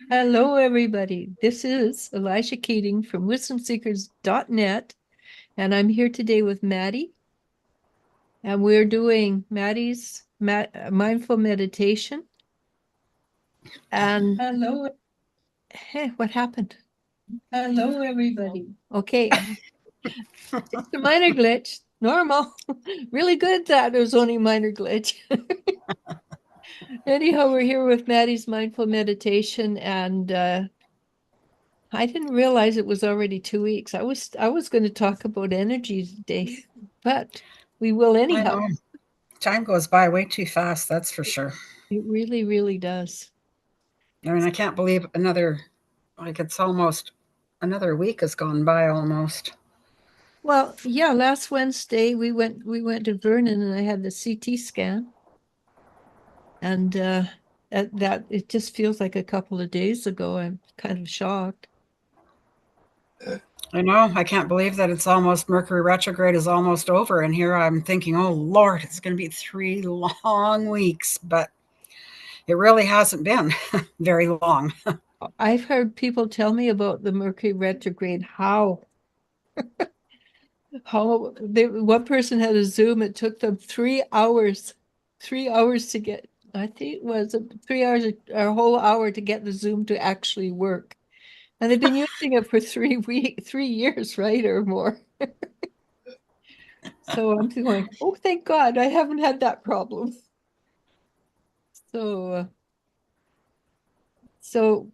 Hello, everybody. This is Elisha Keating from wisdomseekers.net, and I'm here today with Maddie, and we're doing Maddie's mindful meditation. And hello, hey, what happened? Hello, everybody. Okay, just a minor glitch, normal. Really good that it was only a minor glitch. Anyhow, we're here with Maddie's mindful meditation, and I didn't realize it was already 2 weeks. I was going to talk about energy today, but we will I anyhow. know. Time goes by way too fast, that's for sure. It really, really does. I mean, I can't believe it's almost another week has gone by almost. Well, yeah, last Wednesday we went to Vernon and I had the CT scan, and that it just feels like a couple of days ago. I'm kind of shocked. I know. I can't believe that it's almost Mercury retrograde is almost over. And here I'm thinking, oh Lord, it's going to be 3 long weeks. But it really hasn't been very long. I've heard people tell me about the Mercury retrograde, one person had a Zoom. It took them 3 hours, 3 hours to get. I think it was 3 hours, a whole hour to get the Zoom to actually work. And they've been using it for 3 years, right, or more. So I'm going, oh, thank God, I haven't had that problem. So, so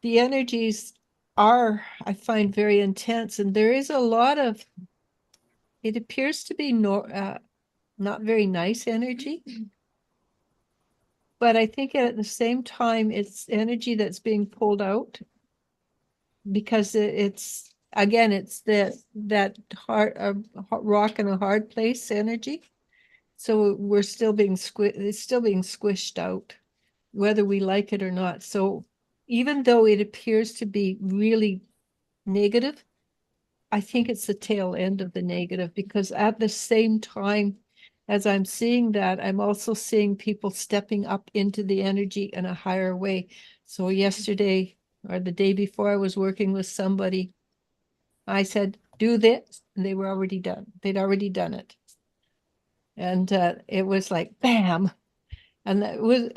the energies are, I find, very intense, and there is a lot of. It appears to be not very nice energy. But I think at the same time, it's energy that's being pulled out because it's again, it's that hard rock in a hard place energy. So we're still being it's still being squished out, whether we like it or not. So even though it appears to be really negative, I think it's the tail end of the negative, because at the same time as I'm seeing that, I'm also seeing people stepping up into the energy in a higher way. So yesterday or the day before, I was working with somebody. I said, do this, and they were already done. They'd already done it. And it was like, bam. And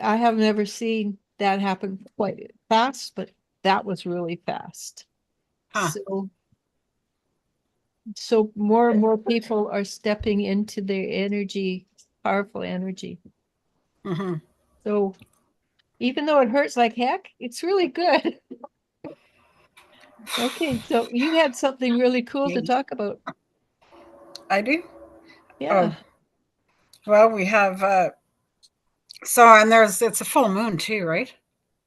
I have never seen that happen quite fast, but that was really fast. Huh. So more and more people are stepping into their energy, powerful energy. Hmm. So even though it hurts like heck, it's really good. Okay, so you had something really cool to talk about. I do. Yeah, Oh, well, we have, and it's a full moon too, right?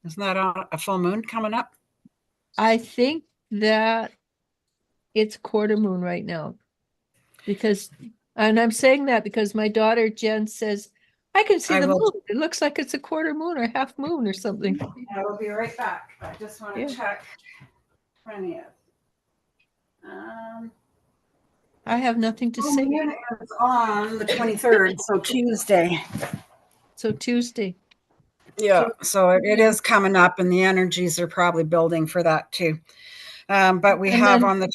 Isn't that a full moon coming up? I think that it's quarter moon right now because, and I'm saying that because my daughter Jen says, I can see I the will. moon. It looks like it's a quarter moon or half moon or something. I will be right back. I just want Yeah, to check plenty of. Um, I have nothing to Full say. moon is on the 23rd, so Tuesday. So Tuesday. Yeah, So so it is coming up, and the energies are probably building for that too. But we and have then on the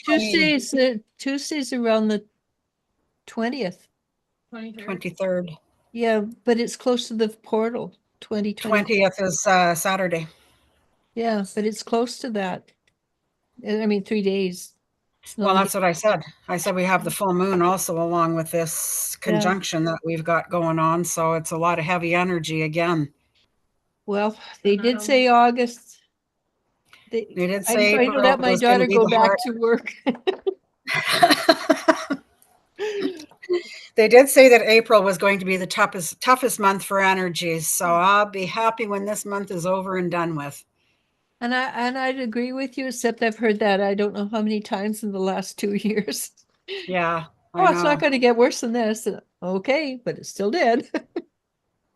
Tuesday's around the 20th. 23rd. Yeah, but it's close to the portal, 2020. 20th is Saturday. Yeah, but it's close to that. I mean, 3 days. It's Well, not even. that's what I said. I said we have the full moon also along with this Yeah. conjunction that we've got going on. So it's a lot of heavy energy again. Well, they did say August. They did I'm say going to April let my was going to daughter be go the back heart. to work. They did say that April was going to be the toughest month for energies. So I'll be happy when this month is over and done with. And I'd agree with you, except I've heard that I don't know how many times in the last 2 years. Yeah, I Oh, it's not know. going to get worse than this. Okay, but it still did.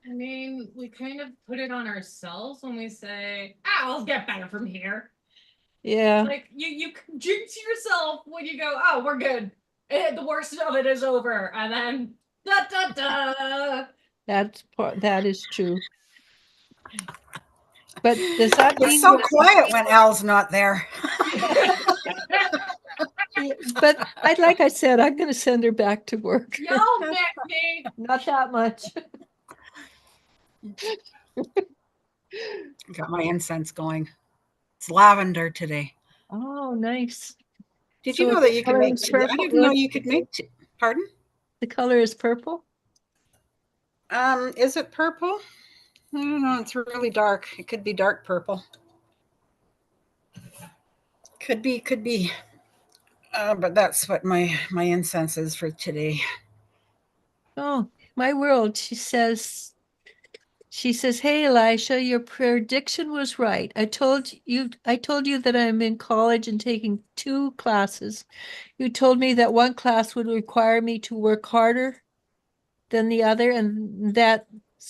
I mean, we kind of put it on ourselves when we say, "Ah, I'll get better from here." Yeah. Like you jinx yourself when you go, "Oh, we're good. The worst of it is over," and then da da da. That is true. But does that It's mean so that, quiet when Al's not there. but like I said, I'm gonna send her back to work. Y'all met me. Not that much. Got my incense going. It's lavender today. Oh, nice. Did So you know the that you can color make is tea? I purple? didn't know you could make tea. Pardon? The color is purple? Is it purple? I don't know. It's really dark. It could be dark purple. Could be. But that's what my incense is for today. Oh, my world. She says, "Hey Elisha, your prediction was right. I told you that I'm in college and taking 2 classes. You told me that one class would require me to work harder than the other, and that's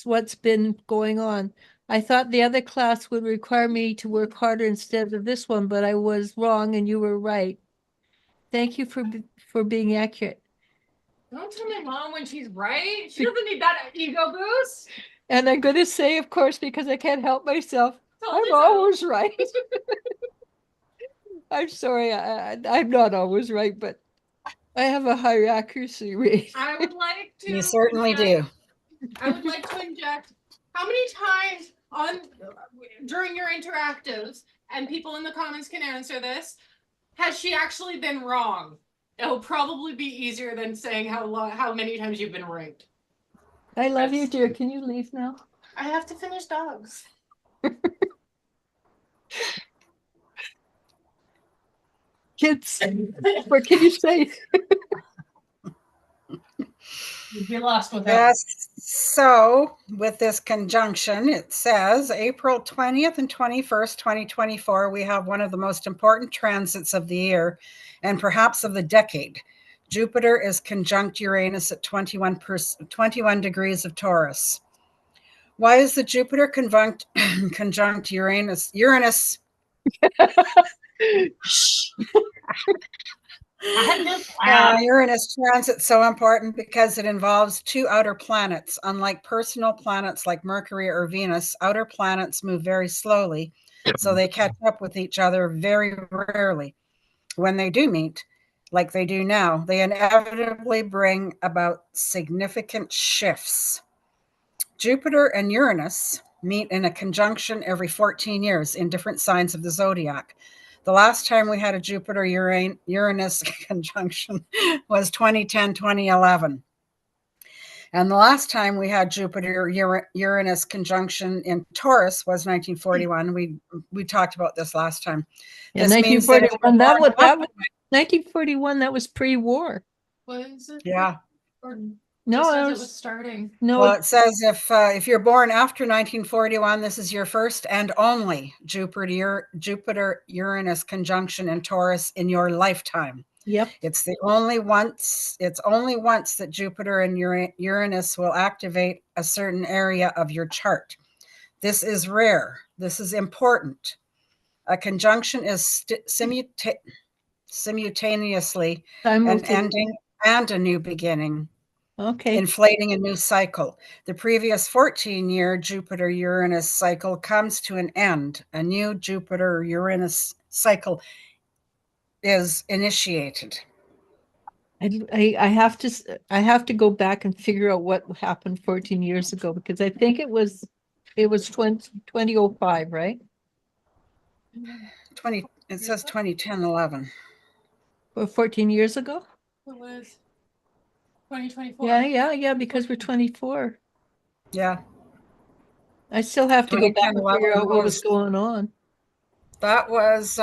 what's been going on. I thought the other class would require me to work harder instead of this one, but I was wrong and you were right. Thank you for being accurate." Don't tell my mom when she's right. She doesn't need that ego boost. And I'm going to say, of course, because I can't help myself, Totally I'm always right. I'm sorry, I'm not always right, but I have a high accuracy rate. I would like to. You certainly do. I would like to inject. How many times during your interactives, and people in the comments can answer this, has she actually been wrong? It'll probably be easier than saying how many times you've been right. I love you, dear. Can you leave now? I have to finish dogs. Kids, what can you say? You'd be lost without. Yes. So with this conjunction, it says April 20th and 21st, 2024, we have one of the most important transits of the year and perhaps of the decade. Jupiter is conjunct Uranus at 21 degrees of Taurus. Why is the Jupiter conjunct Uranus? Uranus transit so important because it involves 2 outer planets. Unlike personal planets like Mercury or Venus, outer planets move very slowly, so they catch up with each other very rarely. When they do meet, like they do now, they inevitably bring about significant shifts. Jupiter and Uranus meet in a conjunction every 14 years in different signs of the zodiac. The last time we had a Jupiter Uranus conjunction was 2010, 2011. And the last time we had Jupiter Uranus conjunction in Taurus was 1941. We talked about this last time. Yeah, This means that 1941. That was 1941. That was pre-war. Was it? yeah. Or No, it was starting. no. Well, it says if you're born after 1941, this is your first and only Jupiter Uranus conjunction in Taurus in your lifetime. Yep. It's only once that Jupiter and Uranus will activate a certain area of your chart. This is rare. This is important. A conjunction is simultaneously an ending and a new beginning. Okay. Inflating a new cycle. The previous 14-year Jupiter-Uranus cycle comes to an end. A new Jupiter-Uranus cycle is initiated. I have to go back and figure out what happened 14 years ago, because I think it was 2005, right? It says 2010-11. Or 14 years ago? It was 2024. Yeah, because we're 24. Yeah. I still have to go back and 2010-11 figure out what was going on. That was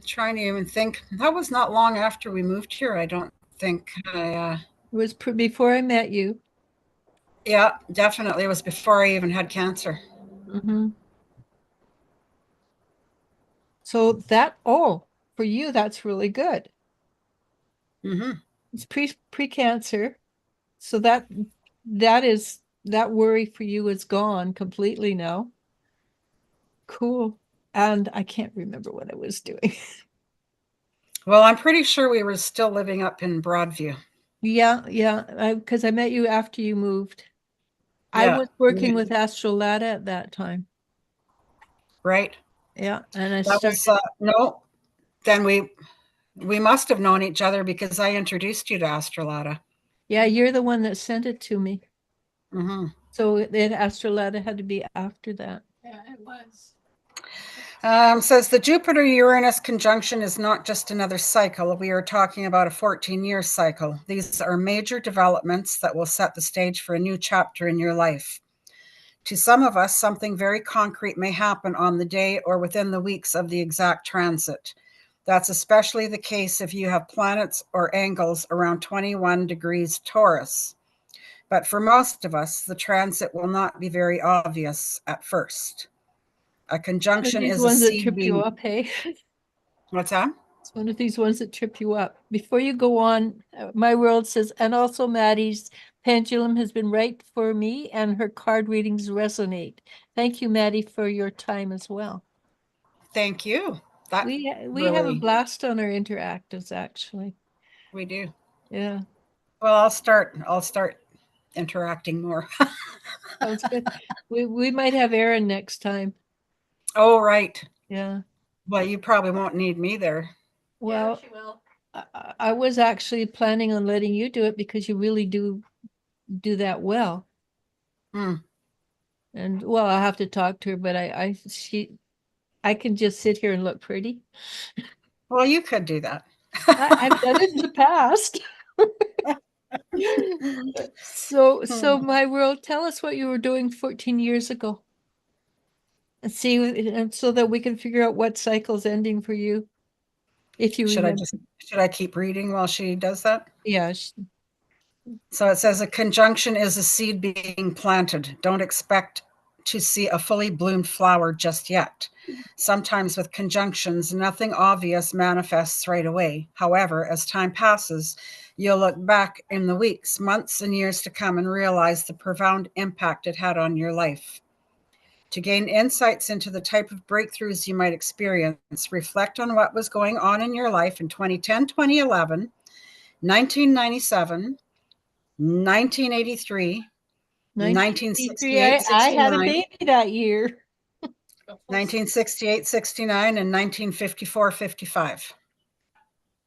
trying to even think. That was not long after we moved here, I don't think. It was before I met you. Yeah, definitely. It was before I even had cancer. Mm-hmm. So for you, that's really good. Mm-hmm. It's pre-cancer. So that worry for you is gone completely now. Cool. And I can't remember what I was doing. Well, I'm pretty sure we were still living up in Broadview. Yeah, because I met you after you moved. I Yeah. was working with Astrolata at that time. right? Yeah, and I That started. was no. Then we must have known each other because I introduced you to Astrolata. Yeah, you're the one that sent it to me. Mm-hmm. So Astrolata had to be after that. Yeah, it was. Says the Jupiter-Uranus conjunction is not just another cycle. We are talking about a 14-year cycle. These are major developments that will set the stage for a new chapter in your life. To some of us, something very concrete may happen on the day or within the weeks of the exact transit. That's especially the case if you have planets or angles around 21 degrees Taurus. But for most of us, the transit will not be very obvious at first. A conjunction These is a ones that seed trip you being. up, hey? What's that? It's one of these ones that trip you up. Before you go on, my world says, and also Maddie's pendulum has been right for me and her card readings resonate. Thank you, Maddie, for your time as well. Thank you. That We have a really, blast on our interactives, actually. we do. Yeah, Well, I'll start interacting more. sounds good. We might have Erin next time. Oh, right. Yeah. Well, you probably won't need me there. Well, yeah, she will. I was actually planning on letting you do it because you really do that well. Hmm. And well, I'll have to talk to her, but I can just sit here and look pretty. Well, you could do that. I've done it in the past. So my world, tell us what you were doing 14 years ago. And see, and so that we can figure out what cycle's ending for you. If you remember. Should I keep reading while she does that? Yeah. So it says a conjunction is a seed being planted. Don't expect to see a fully bloomed flower just yet. Sometimes with conjunctions, nothing obvious manifests right away. However, as time passes, you'll look back in the weeks, months, and years to come and realize the profound impact it had on your life. To gain insights into the type of breakthroughs you might experience, reflect on what was going on in your life in 2010, 2011, 1997, 1983, 1983, 1968, I had a 69, baby that year. 1968, 69, and 1954, 55.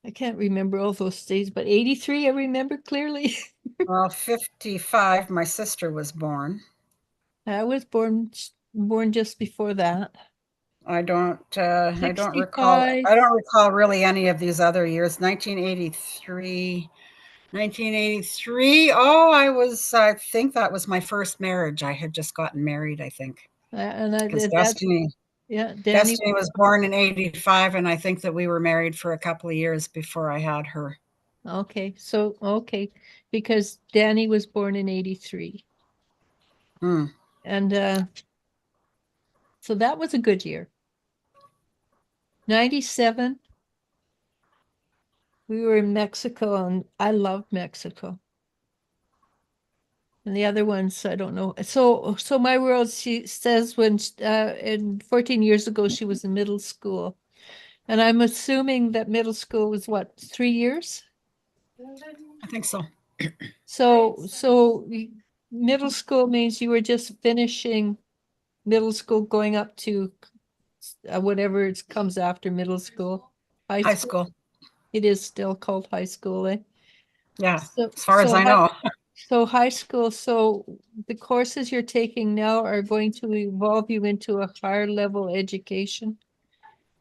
I can't remember all those days, but 83 I remember clearly. Well, 55, my sister was born. I was born just before that. I don't recall. 65. I don't recall really any of these other years. 1983. 1983. Oh, I think that was my first marriage. I had just gotten married, I think. And I Because did that. Yeah, Danny. Destiny was born in 85, and I think that we were married for a couple of years before I had her. Okay, because Danny was born in 83. Hmm. And so that was a good year. 97, we were in Mexico, and I love Mexico. And the other ones, I don't know. So my world, she says when in 14 years ago, she was in middle school. And I'm assuming that middle school was what, 3 years? I think so. So middle school means you were just finishing middle school, going up to whatever it comes after middle school. High school. It is still called high school, eh? Yeah, So, as far as I know. So high school, so the courses you're taking now are going to evolve you into a higher level education.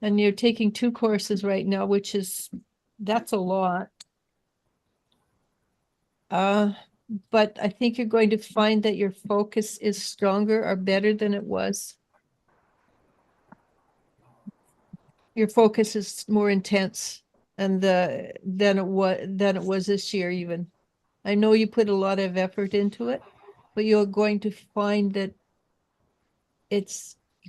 And you're taking 2 courses right now, that's a lot. But I think you're going to find that your focus is stronger or better than it was. Your focus is more intense and than it was this year even. I know you put a lot of effort into it, but you're going to find that you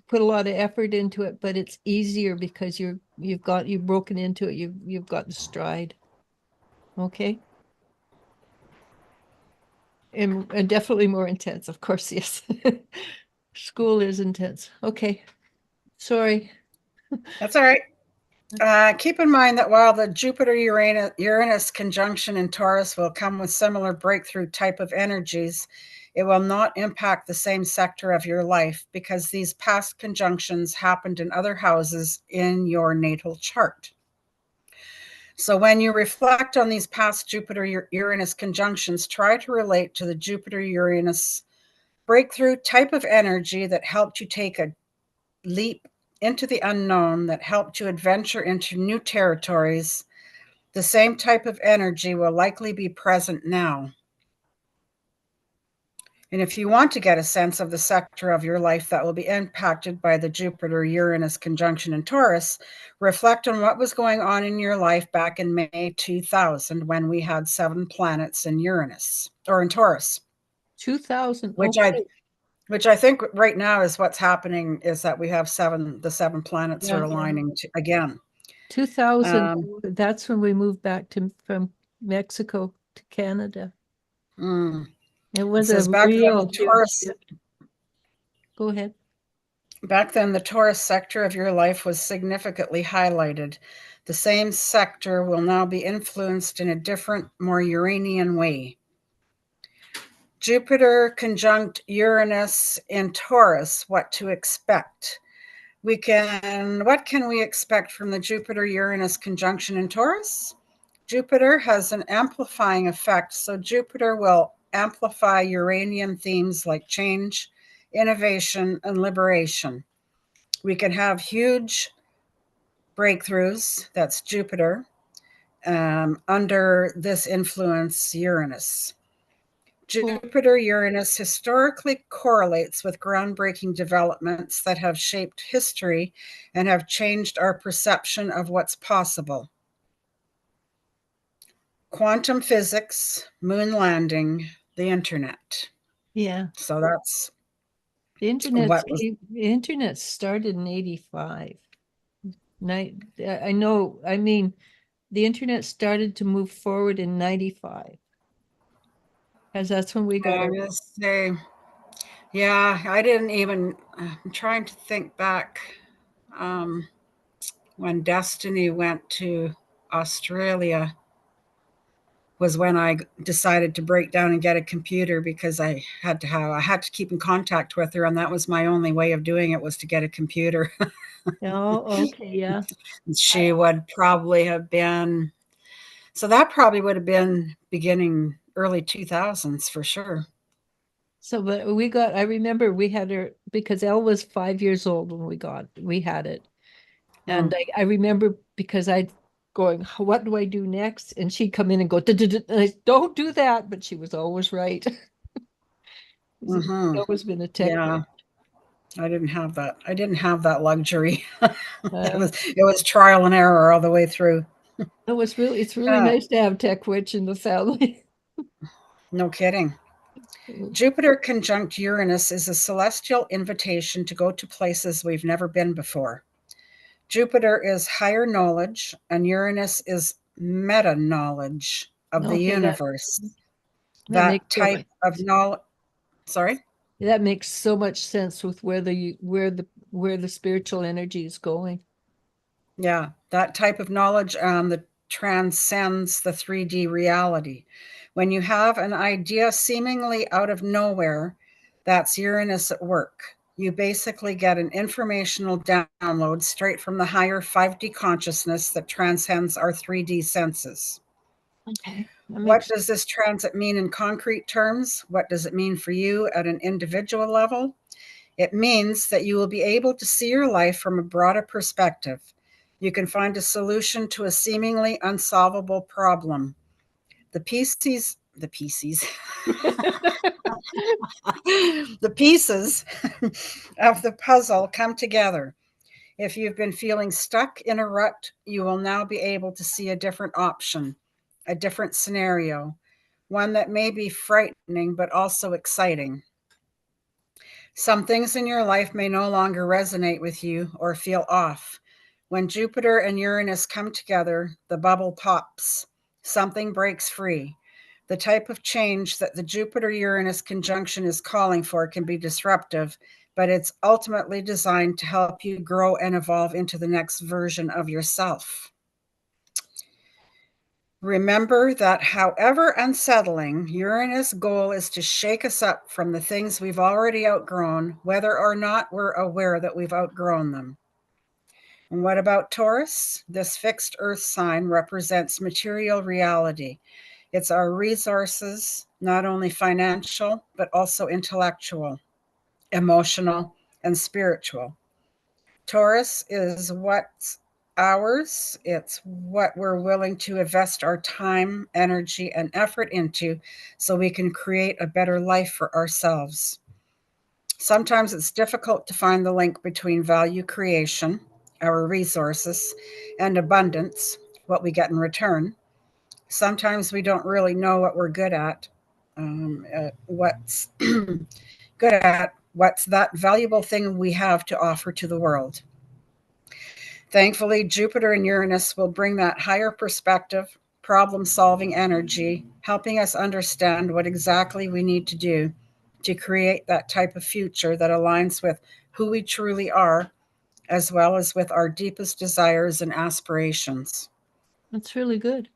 put a lot of effort into it, but it's easier because you've broken into it. You've got the stride. Okay. And definitely more intense, of course, yes. School is intense. Okay. Sorry. That's all right. Keep in mind that while the Jupiter-Uranus conjunction in Taurus will come with similar breakthrough type of energies, It will not impact the same sector of your life because these past conjunctions happened in other houses in your natal chart. So when you reflect on these past Jupiter-Uranus conjunctions, try to relate to the Jupiter-Uranus breakthrough type of energy that helped you take a leap into the unknown, that helped you adventure into new territories. The same type of energy will likely be present now. And if you want to get a sense of the sector of your life that will be impacted by the Jupiter-Uranus conjunction in Taurus, reflect on what was going on in your life back in May 2000 when we had 7 planets in Uranus, or in Taurus. 2000. Which Okay. I think right now is what's happening, is that we have the 7 planets are Yeah. aligning again. 2000. That's when we moved back from Mexico to Canada. It was a back then, real the Taurus, shift. Go ahead. back then, the Taurus sector of your life was significantly highlighted. The same sector will now be influenced in a different, more Uranian way. Jupiter conjunct Uranus in Taurus, what to expect? What can we expect from the Jupiter-Uranus conjunction in Taurus? Jupiter has an amplifying effect, so Jupiter will amplify Uranian themes like change, innovation, and liberation. We can have huge breakthroughs, that's Jupiter, under this influence, Uranus. Jupiter-Uranus historically correlates with groundbreaking developments that have shaped history and have changed our perception of what's possible. Quantum physics, moon landing, the internet. Yeah. So that's the internet started in 85. I know, I mean, the internet started to move forward in 95. Because that's when we got I'm gonna say, yeah, I didn't even, I'm trying to think back when Destiny went to Australia was when I decided to break down and get a computer, because I had to keep in contact with her, and that was my only way of doing it, was to get a computer. Oh, okay, yeah. She would probably have been, so that probably would have been beginning early 2000s for sure. So, but I remember we had her because Elle was 5 years old when we had it. And I remember because I'd going, what do I do next? And she'd come in and go, and I don't do that. But she was always right. She's always been a tech. Yeah. I didn't have that. I didn't have that luxury. Uh, it was trial and error all the way through. it's really nice to have Tech Witch in the family. No kidding. Jupiter conjunct Uranus is a celestial invitation to go to places we've never been before. Jupiter is higher knowledge, and Uranus is meta knowledge of the universe. That type of knowledge. Sorry? That makes so much sense with where the spiritual energy is going. Yeah, that type of knowledge that transcends the 3D reality. When you have an idea seemingly out of nowhere, that's Uranus at work. You basically get an informational download straight from the higher 5D consciousness that transcends our 3D senses. Okay. What does this transit mean in concrete terms? What does it mean for you at an individual level? It means that you will be able to see your life from a broader perspective. You can find a solution to a seemingly unsolvable problem. The pieces the pieces of the puzzle come together. If you've been feeling stuck in a rut, you will now be able to see a different option, a different scenario, one that may be frightening but also exciting. Some things in your life may no longer resonate with you or feel off. When Jupiter and Uranus come together, the bubble pops. Something breaks free. The type of change that the Jupiter-Uranus conjunction is calling for can be disruptive, but it's ultimately designed to help you grow and evolve into the next version of yourself. Remember that however unsettling, Uranus' goal is to shake us up from the things we've already outgrown, whether or not we're aware that we've outgrown them. And what about Taurus? This fixed earth sign represents material reality. It's our resources, not only financial, but also intellectual, emotional, and spiritual. Taurus is what's ours. It's what we're willing to invest our time, energy, and effort into so we can create a better life for ourselves. Sometimes it's difficult to find the link between value creation, our resources, and abundance, what we get in return. Sometimes we don't really know what we're good at, what's good at, what's that valuable thing we have to offer to the world. Thankfully, Jupiter and Uranus will bring that higher perspective, problem solving energy, helping us understand what exactly we need to do to create that type of future that aligns with who we truly are, as well as with our deepest desires and aspirations. That's really good.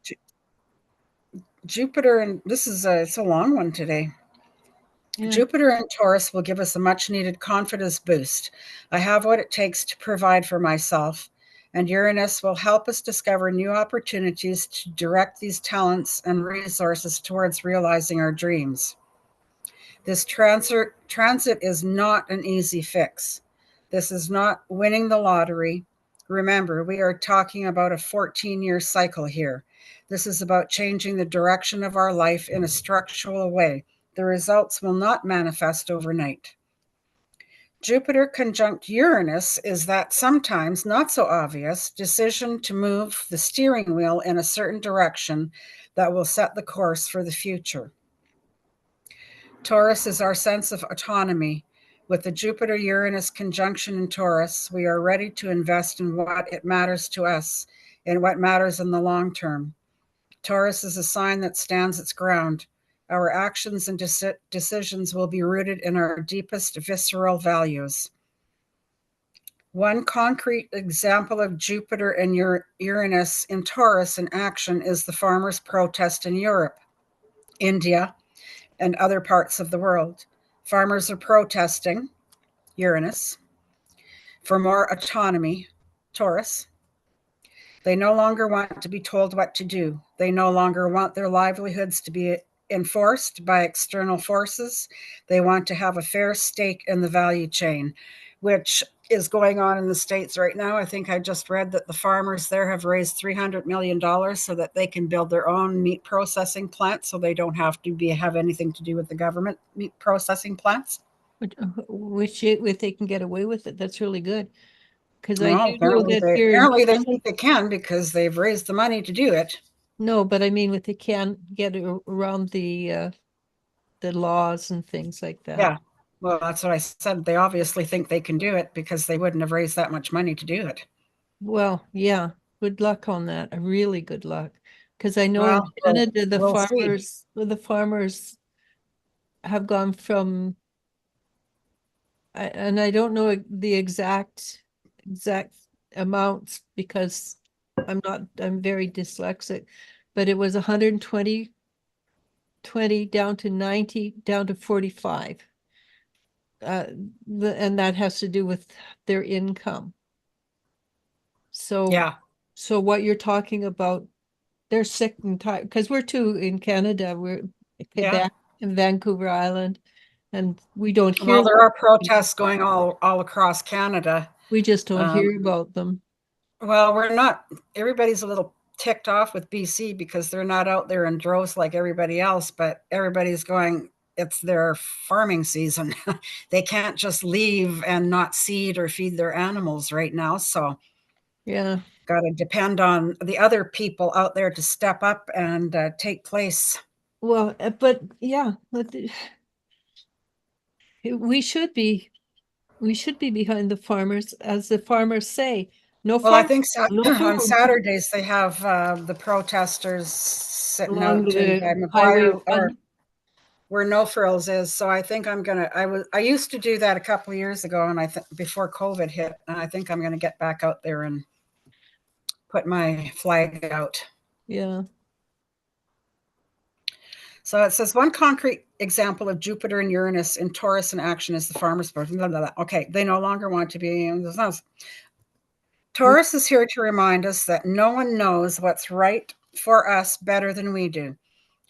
Jupiter, and this is it's a long one today. Yeah. Jupiter and Taurus will give us a much needed confidence boost. I have what it takes to provide for myself, and Uranus will help us discover new opportunities to direct these talents and resources towards realizing our dreams. This transit is not an easy fix. This is not winning the lottery. Remember, we are talking about a 14-year cycle here. This is about changing the direction of our life in a structural way. The results will not manifest overnight. Jupiter conjunct Uranus is that sometimes not so obvious decision to move the steering wheel in a certain direction that will set the course for the future. Taurus is our sense of autonomy. With the Jupiter Uranus conjunction in Taurus, we are ready to invest in what it matters to us and what matters in the long term. Taurus is a sign that stands its ground. Our actions and decisions will be rooted in our deepest visceral values. One concrete example of Jupiter and Uranus in Taurus in action is the farmers' protest in Europe, India, and other parts of the world. Farmers are protesting, Uranus, for more autonomy, Taurus. They no longer want to be told what to do. They no longer want their livelihoods to be enforced by external forces. They want to have a fair stake in the value chain, which is going on in the States right now. I think I just read that the farmers there have raised $300 million so that they can build their own meat processing plants, so they don't have to have anything to do with the government meat processing plants. Which if they can get away with it, that's really good. Because I Well, do know that here in apparently they think they can because they've raised the money to do it. no, but I mean, if they can get around the laws and things like that. Yeah. Well, that's what I said. They obviously think they can do it because they wouldn't have raised that much money to do it. Well, yeah, good luck on that. A really good luck. Because I know in Well, Canada, we'll see. the farmers have gone from, and I don't know the exact amounts because I'm very dyslexic, but it was 120 down to 90, down to 45. And that has to do with their income. So, Yeah. so what you're talking about, they're sick and tired because we're too in Canada. We're Quebec and Vancouver Island, and we don't hear. Well, there are protests going all across Canada. We just don't hear about them. Well, we're not. Everybody's a little ticked off with BC because they're not out there in droves like everybody else, but everybody's going, it's their farming season. They can't just leave and not seed or feed their animals right now. So yeah, got to depend on the other people out there to step up and take place. well, but yeah, we should be behind the farmers, as the farmers say. No Well, I farm, think no on food Saturdays they have the protesters sitting along out in the highway McGuire or where No Frills is. So I think I used to do that a couple of years ago, and I think before COVID hit, and I think I'm gonna get back out there and put my flag out. Yeah. So it says one concrete example of Jupiter and Uranus in Taurus in action is the farmer's boat. Blah, blah, blah. Okay, they no longer want to be in the house. Taurus is here to remind us that no one knows what's right for us better than we do.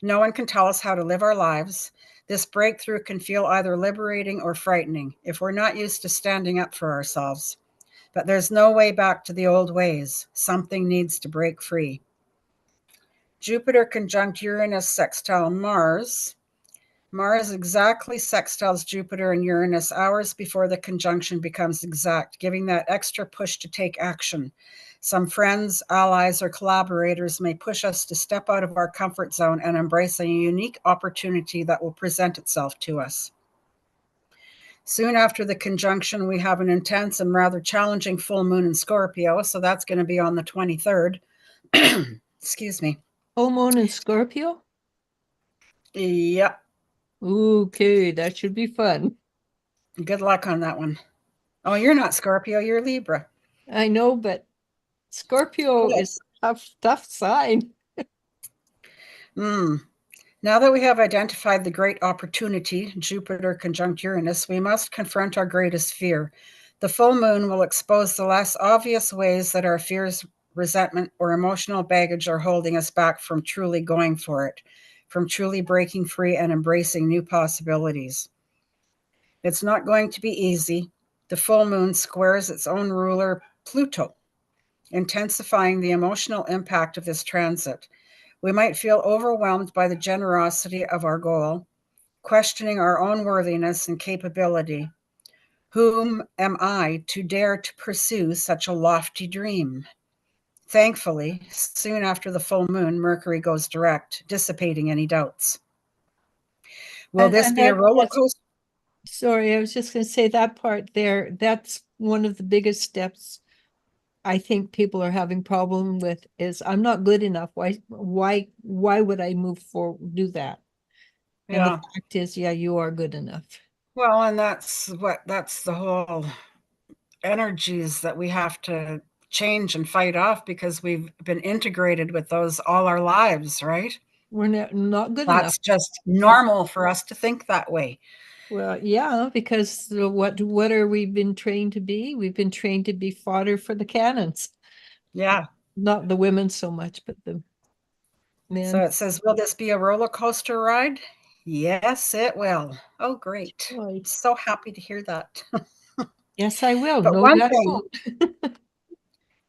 No one can tell us how to live our lives. This breakthrough can feel either liberating or frightening if we're not used to standing up for ourselves. But there's no way back to the old ways. Something needs to break free. Jupiter conjunct Uranus sextile Mars. Mars exactly sextiles Jupiter and Uranus hours before the conjunction becomes exact, giving that extra push to take action. Some friends, allies, or collaborators may push us to step out of our comfort zone and embrace a unique opportunity that will present itself to us. Soon after the conjunction, we have an intense and rather challenging full moon in Scorpio, so that's going to be on the 23rd. Excuse me. Full moon in Scorpio? Yep. Okay, that should be fun. Good luck on that one. Oh, you're not Scorpio, you're Libra. I know, but Scorpio is a tough sign. Now that we have identified the great opportunity, Jupiter conjunct Uranus, we must confront our greatest fear. The full moon will expose the less obvious ways that our fears, resentment, or emotional baggage are holding us back from truly going for it, from truly breaking free and embracing new possibilities. It's not going to be easy. The full moon squares its own ruler, Pluto, intensifying the emotional impact of this transit. We might feel overwhelmed by the generosity of our goal, questioning our own worthiness and capability. Whom am I to dare to pursue such a lofty dream? Thankfully, soon after the full moon, Mercury goes direct, dissipating any doubts. Will this be a roller coaster? Sorry, I was just going to say that part there. That's one of the biggest steps I think people are having problem with is I'm not good enough. Why would I move forward, do that? And the fact is, yeah, you are good enough. Well, and that's the whole energies that we have to change and fight off because we've been integrated with those all our lives, right? We're not good That's enough. just normal for us to think that way. Well, yeah, because what are we been trained to be? We've been trained to be fodder for the cannons. Yeah. Not the women so much, but the men. So it says, will this be a roller coaster ride? Yes, it will. Oh, great. I'm so happy to hear that. Yes, I will. But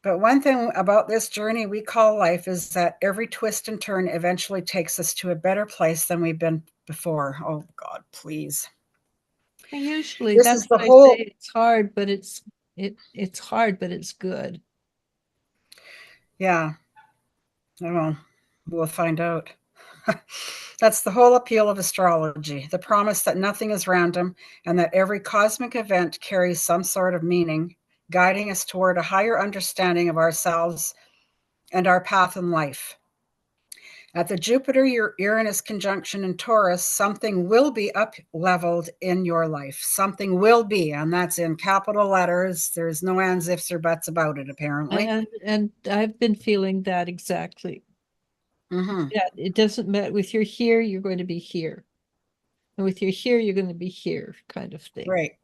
No, one thing about this journey we call life is that every twist and turn eventually takes us to a better place than we've been before. Oh, God, please. Usually this that's is the what whole. I say. It's hard, but it's hard, but it's good. Yeah. Well, we'll find out. That's the whole appeal of astrology, the promise that nothing is random and that every cosmic event carries some sort of meaning, guiding us toward a higher understanding of ourselves and our path in life. At the Jupiter-Uranus conjunction in Taurus, something will be up-leveled in your life. Something will be, and that's in capital letters. There's no ands, ifs, or buts about it, apparently. And I've been feeling that exactly. Mm-hmm. Yeah, it doesn't matter. With your here, you're going to be here. And with your here, you're going to be here, kind of thing. Right.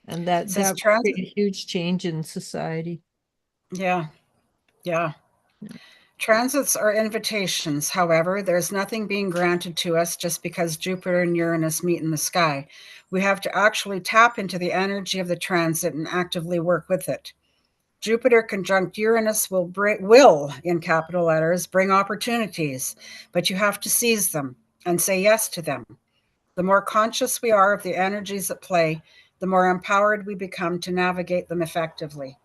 And that create a huge change in society. Yeah. Yeah. Transits are invitations. However, there's nothing being granted to us just because Jupiter and Uranus meet in the sky. We have to actually tap into the energy of the transit and actively work with it. Jupiter conjunct Uranus will, in capital letters, bring opportunities, but you have to seize them and say yes to them. The more conscious we are of the energies at play, the more empowered we become to navigate them effectively.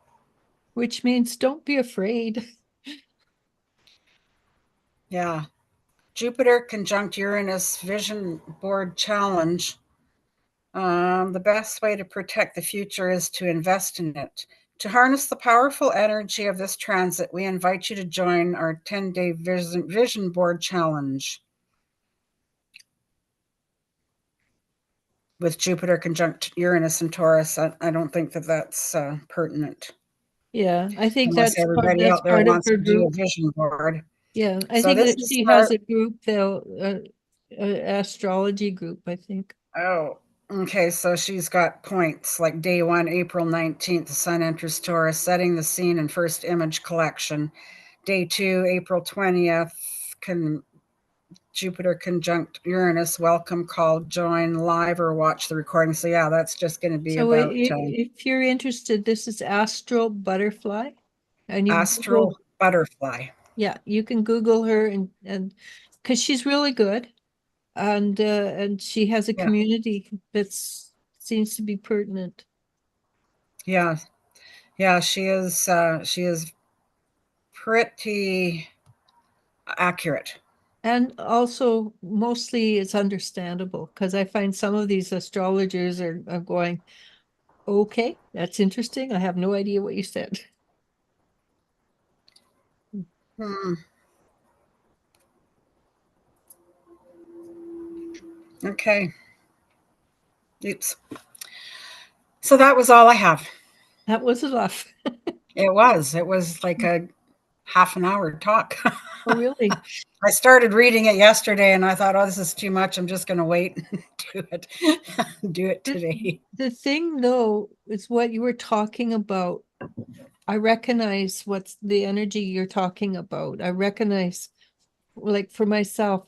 Which means don't be afraid. Yeah. Jupiter conjunct Uranus Vision Board Challenge. The best way to protect the future is to invest in it. To harness the powerful energy of this transit, we invite you to join our 10-day Vision Board Challenge with Jupiter conjunct Uranus and Taurus. I don't think that that's pertinent. Yeah, I think unless that's everybody out there wants to do a vision board. Yeah, I think that she has a group. astrology group, I think. Oh, okay. So she's got points like day 1, April 19th, the sun enters Taurus, setting the scene in first image collection. Day 2, April 20th, Jupiter conjunct Uranus, welcome call, join live or watch the recording. So yeah, that's just going to be So about if you're interested, this is Astral Butterfly. And you can astral Google, butterfly. yeah, you can Google her and because she's really good. And she has a Yeah. community that's seems to be pertinent. Yeah. Yeah, she is pretty accurate. And also mostly it's understandable because I find some of these astrologers are going, okay, that's interesting. I have no idea what you said. Hmm. Okay. Oops. So that was all I have. That was enough. It was like a half an hour talk. Oh, really? I started reading it yesterday and I thought, oh, this is too much. I'm just going to wait and do it. Do it today. The thing though is what you were talking about. I recognize what's the energy you're talking about. I recognize, like for myself,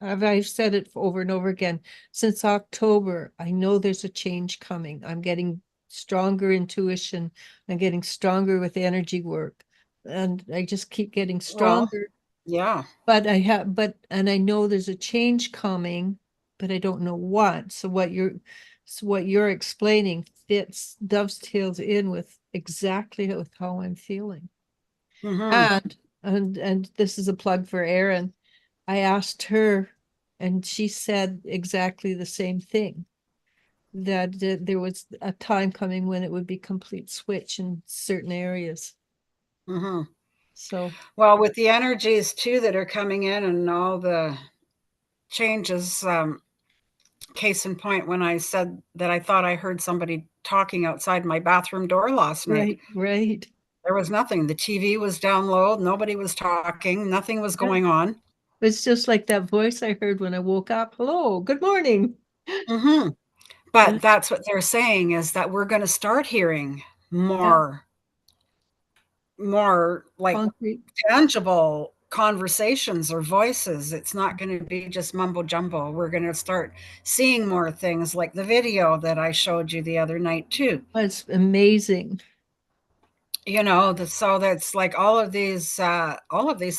I've said it over and over again. Since October, I know there's a change coming. I'm getting stronger intuition. I'm getting stronger with energy work. And I just keep getting Well, stronger. yeah. And I know there's a change coming, but I don't know what. So what you're explaining fits, dovetails in with exactly with how I'm feeling. Hmm. And this is a plug for Erin. I asked her, and she said exactly the same thing, that there was a time coming when it would be complete switch in certain areas. Hmm. So, Well, with the energies too that are coming in and all the changes, case in point, when I said that I thought I heard somebody talking outside my bathroom door last night, right. there was nothing. The TV was down low. Nobody was talking. Nothing was Yeah. going on. It's just like that voice I heard when I woke up. Hello, good morning. Hmm. Yeah, But that's what they're saying, is that we're going to start hearing yeah, more like concrete. tangible conversations or voices. It's not going to be just mumbo jumbo. We're going to start seeing more things like the video that I showed you the other night too. It's amazing. So that's like all of these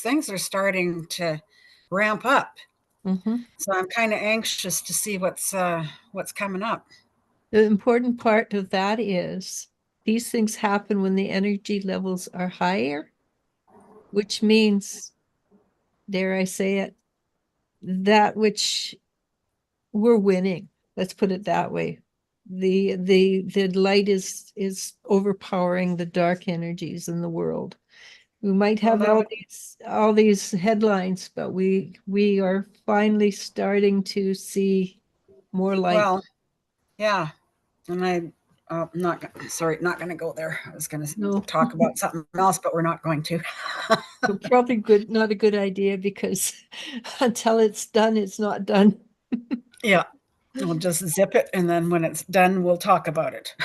things are starting to ramp up. Mhm. So I'm kind of anxious to see what's coming up. The important part of that is these things happen when the energy levels are higher, which means, dare I say it, that which we're winning. Let's put it that way. The light is overpowering the dark energies in the world. We might Well, have that would all these headlines, but we are finally starting to see more light. well, yeah. And I'm not going to go there. I was going to No, talk about something else, but we're not going to. probably not a good idea because until it's done, it's not done. Yeah, we'll just zip it, and then when it's done, we'll talk about it.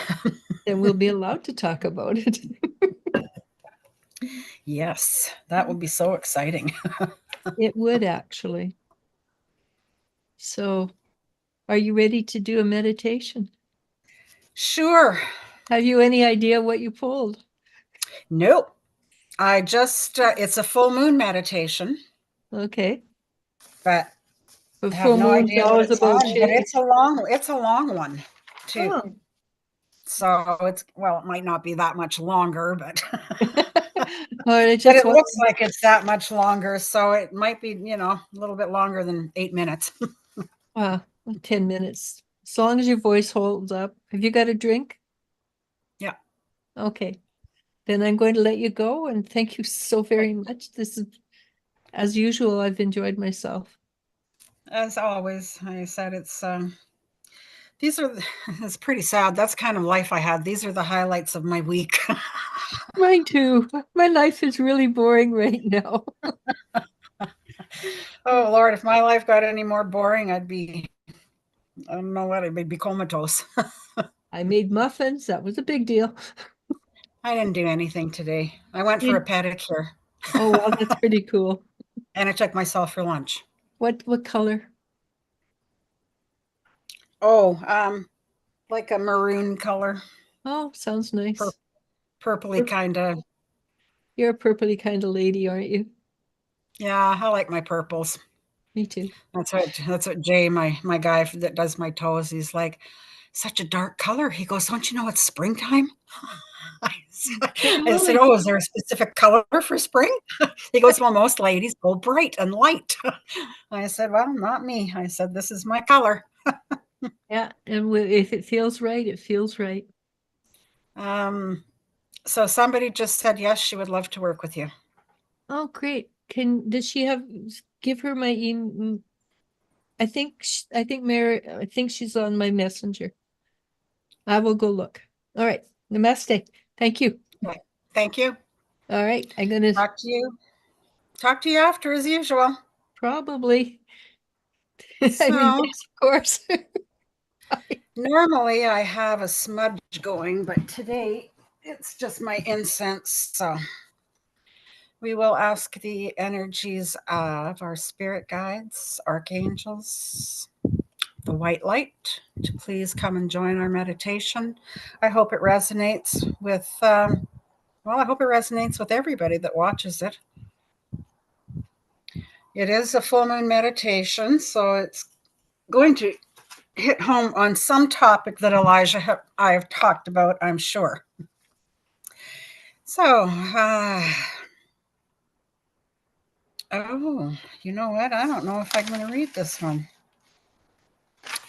Then we'll be allowed to talk about it. Yes, that would be so exciting. It would actually. So, are you ready to do a meditation? Sure. Have you any idea what you pulled? Nope. I just it's a full moon meditation, Okay. but But I have full no moon's idea what always it's about on. But change. it's a long one too. Oh. So it might not be that much longer, but I but just it want looks like it's that much longer. So it might be, a little bit longer than 8 minutes. 10 minutes. As long as your voice holds up. Have you got a drink? Yeah. Okay. Then I'm going to let you go and thank you so very much. This is, as usual, I've enjoyed myself. As always, I said these are it's pretty sad. That's kind of life I had. These are the highlights of my week. Mine too. My life is really boring right now. Oh, Lord, if my life got any more boring, I don't know what, I'd be comatose. I made muffins. That was a big deal. I didn't do anything today. I went for a pedicure Oh, well, that's pretty cool. and I took myself for lunch. What color? Oh, like a maroon color, Oh, sounds nice. purpley kind of. You're a purpley kind of lady, aren't you? Yeah, I like my purples. Me too. That's what Jay, my guy that does my toes, he's like, such a dark color. He goes, don't you know it's springtime? I said, Totally. oh, is there a specific color for spring? He goes, well, most ladies go bright and light. I said, well, not me. I said, this is my color. Yeah, and if it feels right, it feels right. So somebody just said, yes, she would love to work with you. Oh, great. Does she give her my email? I think Mary, I think she's on my messenger. I will go look. All right. Namaste. Thank you. Okay. Thank you. All right. I'm going to Talk to you. Talk to you after as usual. probably, I mean, So yes, of course. normally I have a smudge going, but today it's just my incense. So we will ask the energies of our spirit guides, archangels, the white light to please come and join our meditation. I hope it resonates with, I hope it resonates with everybody that watches it. It is a full moon meditation, so it's going to hit home on some topic that I have talked about, I'm sure. So, oh, you know what? I don't know if I'm going to read this one.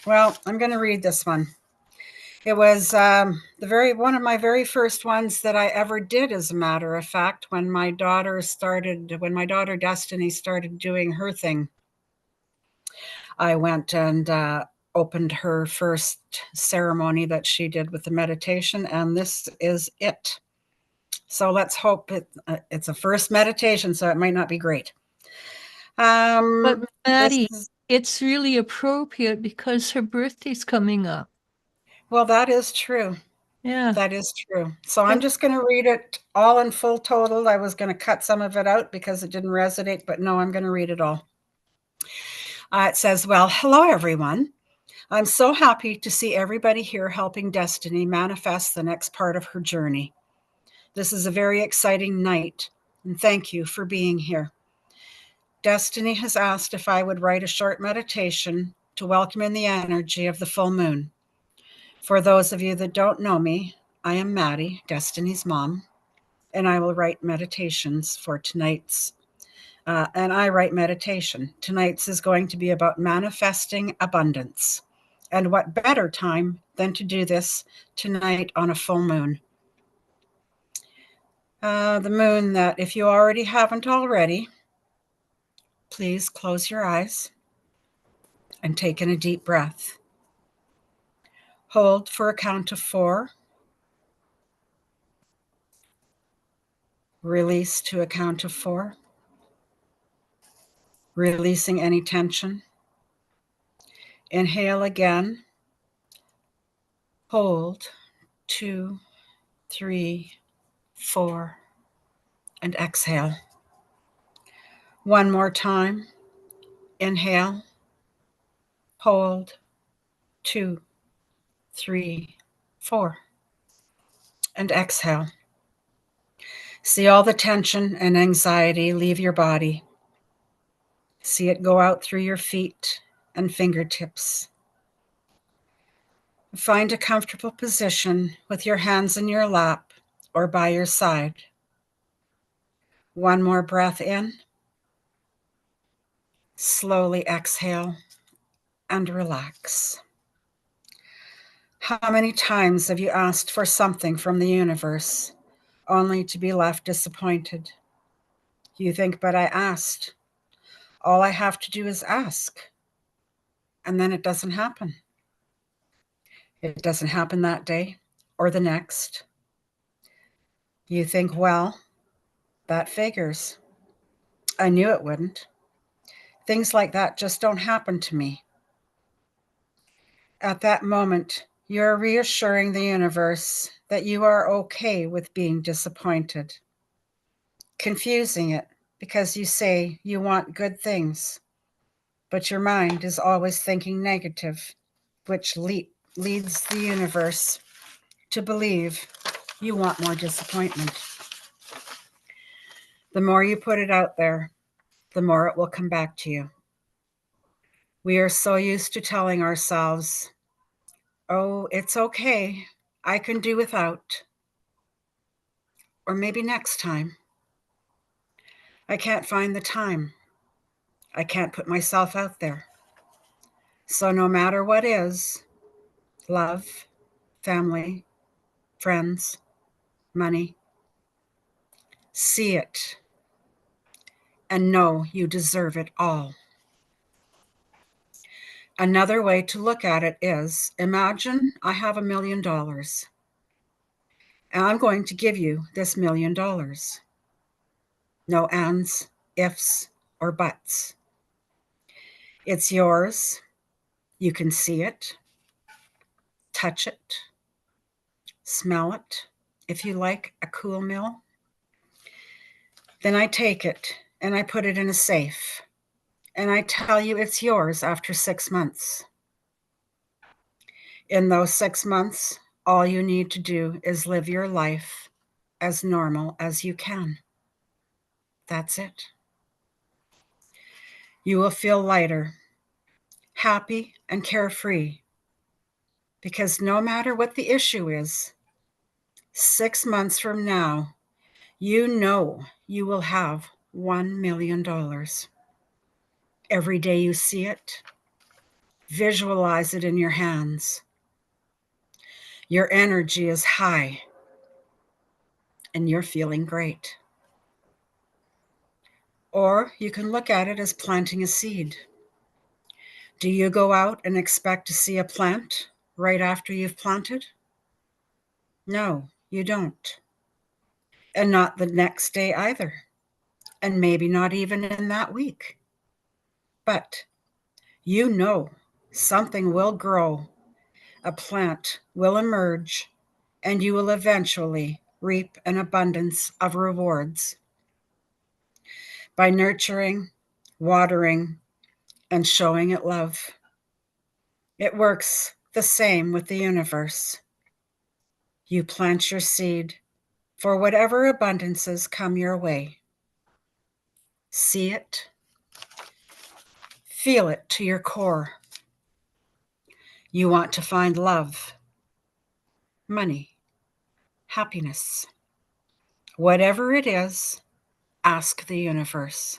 Well, I'm going to read this one. It was one of my very first ones that I ever did, as a matter of fact, when my daughter Destiny started doing her thing. I went and opened her first ceremony that she did with the meditation, and this is it. So let's hope it's a first meditation, so it might not be great. But Maddie, is, it's really appropriate because her birthday's coming up. well, that is true. Yeah. That is true. So I'm just going to read it all in full total. I was going to cut some of it out because it didn't resonate, but no, I'm going to read it all. It says, well, hello, everyone. I'm so happy to see everybody here helping Destiny manifest the next part of her journey. This is a very exciting night, and thank you for being here. Destiny has asked if I would write a short meditation to welcome in the energy of the full moon. For those of you that don't know me, I am Maddie, Destiny's mom, and I will write meditations for tonight's. And I write meditation. Tonight's is going to be about manifesting abundance. And what better time than to do this tonight on a full moon? The moon that, if you already haven't already, please close your eyes and take in a deep breath. Hold for a count of 4. Release to a count of 4. Releasing any tension. Inhale again. Hold 2, 3, 4, and exhale. One more time. Inhale. Hold 2, 3, 4, and exhale. See all the tension and anxiety leave your body. See it go out through your feet and fingertips. Find a comfortable position with your hands in your lap or by your side. One more breath in. Slowly exhale and relax. How many times have you asked for something from the universe only to be left disappointed? You think, but I asked. All I have to do is ask. And then it doesn't happen. It doesn't happen that day or the next. You think, well, that figures. I knew it wouldn't. Things like that just don't happen to me. At that moment, you're reassuring the universe that you are okay with being disappointed, confusing it because you say you want good things, but your mind is always thinking negative, which leads the universe to believe you want more disappointment. The more you put it out there, the more it will come back to you. We are so used to telling ourselves, oh, it's okay, I can do without, or maybe next time. I can't find the time. I can't put myself out there. So no matter what is, love, family, friends, money, see it and know you deserve it all. Another way to look at it is, imagine I have $1 million and I'm going to give you this $1 million. No ands, ifs, or buts. It's yours. You can see it, touch it, smell it. If you like a cool meal, then I take it and I put it in a safe and I tell you it's yours after 6 months. In those 6 months, all you need to do is live your life as normal as you can. That's it. You will feel lighter, happy, and carefree because no matter what the issue is, 6 months from now, you know you will have $1 million. Every day you see it, visualize it in your hands. Your energy is high and you're feeling great. Or you can look at it as planting a seed. Do you go out and expect to see a plant right after you've planted? No, you don't. And not the next day either. And maybe not even in that week. But you know something will grow, a plant will emerge, and you will eventually reap an abundance of rewards. By nurturing, watering, and showing it love. It works the same with the universe. You plant your seed for whatever abundances come your way. See it, feel it to your core. You want to find love, money, happiness. Whatever it is, ask the universe.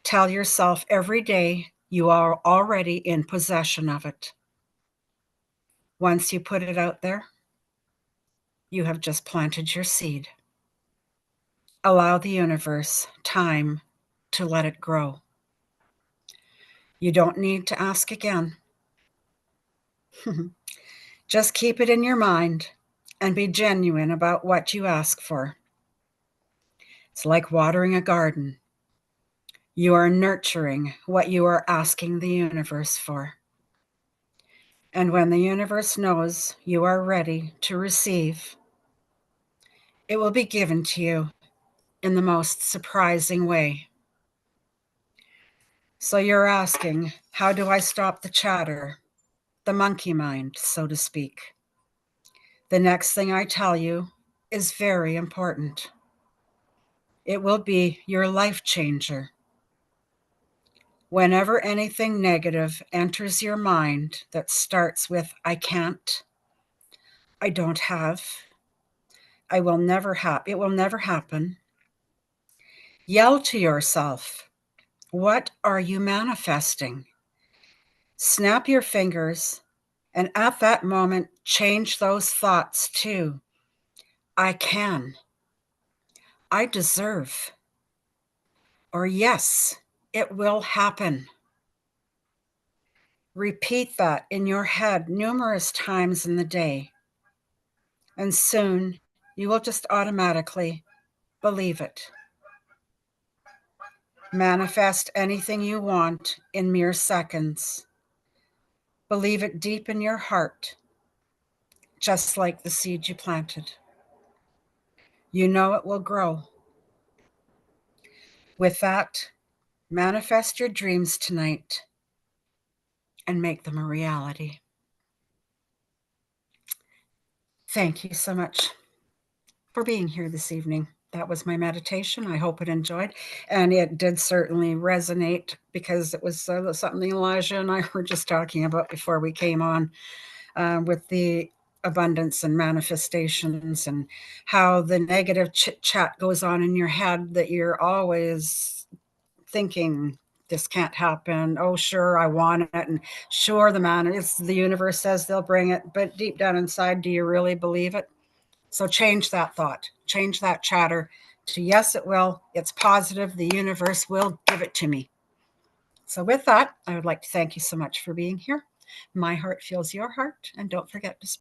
Tell yourself every day you are already in possession of it. Once you put it out there, you have just planted your seed. Allow the universe time to let it grow. You don't need to ask again. Just keep it in your mind and be genuine about what you ask for. It's like watering a garden. You are nurturing what you are asking the universe for. And when the universe knows you are ready to receive, it will be given to you in the most surprising way. So you're asking, how do I stop the chatter, the monkey mind, so to speak? The next thing I tell you is very important. It will be your life changer. Whenever anything negative enters your mind that starts with, I can't, I don't have, it will never happen, yell to yourself, what are you manifesting? Snap your fingers, and at that moment, change those thoughts to, I can, I deserve, or yes, it will happen. Repeat that in your head numerous times in the day, and soon you will just automatically believe it. Manifest anything you want in mere seconds. Believe it deep in your heart, just like the seed you planted. You know it will grow. With that, manifest your dreams tonight and make them a reality. Thank you so much for being here this evening. That was my meditation. I hope it enjoyed. And it did certainly resonate because it was something Elijah and I were just talking about before we came on with the abundance and manifestations and how the negative chit chat goes on in your head that you're always thinking this can't happen. Oh, sure, I want it. And sure, the universe says they'll bring it. But deep down inside, do you really believe it? So change that thought, change that chatter to yes, it will. It's positive. The universe will give it to me. So with that, I would like to thank you so much for being here. My heart feels your heart. And don't forget to